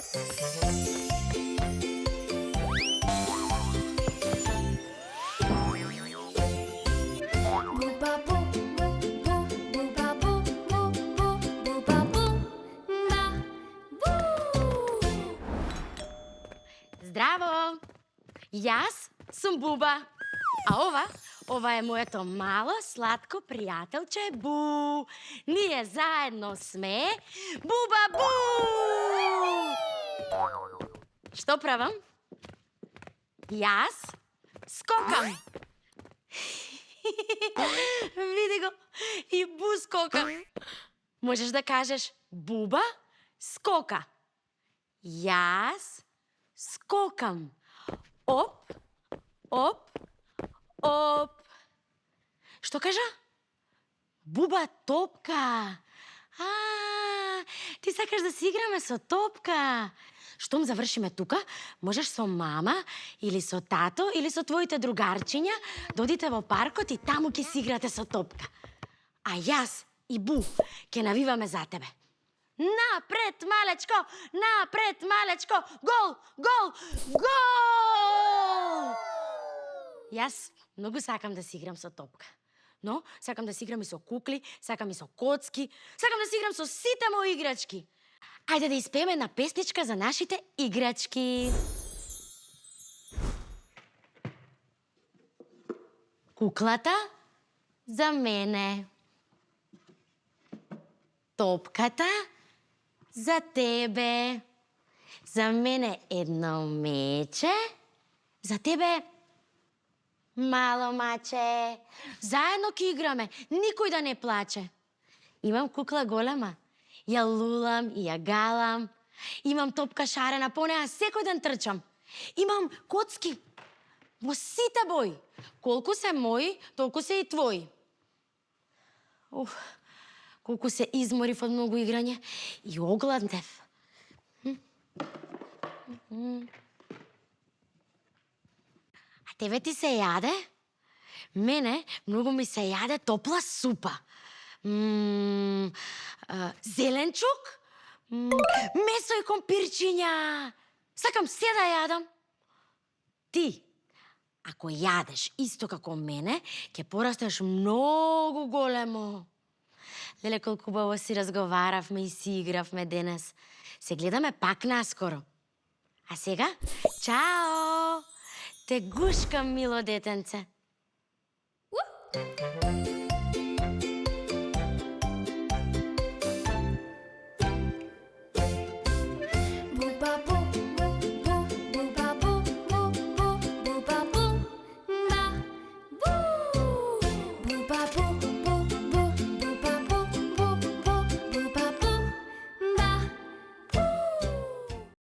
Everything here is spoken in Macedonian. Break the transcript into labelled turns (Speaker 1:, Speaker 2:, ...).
Speaker 1: Здраво! Јас сум Буба. А ова е моето мало сладко пријателче Бу. Ние заедно сме Буба Бу! Што правам? Јас скокам. Види го, и Бу скока. Можеш да кажеш Буба скока. Јас скокам. Оп, оп, оп. Што кажа? Буба топка. Ти сакаш да си играме со топка. Штом завршиме тука, можеш со мама или со тато или со твоите другарчиња да одите во паркот и таму ќе си играте со топка. А јас и Бу ќе навиваме за тебе. Напред, малечко! Напред, малечко! Гол! Гол! Гол! Јас многу сакам да си играм со топка. Но сакам да си играм и со кукли, сакам и со коцки, сакам да си играм со сите мои играчки. Ајде да испееме една песничка за нашите играчки. Куклата за мене. Топката за тебе. За мене едно мече. За тебе мало маче. Заедно ќе играме, никој да не плаче. Имам кукла голема. Ја лулам и ја галам. Имам топка шарена, по неа секој ден трчам. Имам коцки во сите бои. Колку се мои, толку се и твои. Колку се изморив од многу играње и огладнев. А тебе ти се јаде? Мене многу ми се јаде топла супа. Зеленчук, месо и компирчиња. Сакам се да јадам. Ти, ако јадеш исто како мене, ќе порастеш многу големо. Леле, колку убаво си разговаравме и си игравме денес. Се гледаме пак наскоро. А сега, чао! Те гушкам, мило детенце.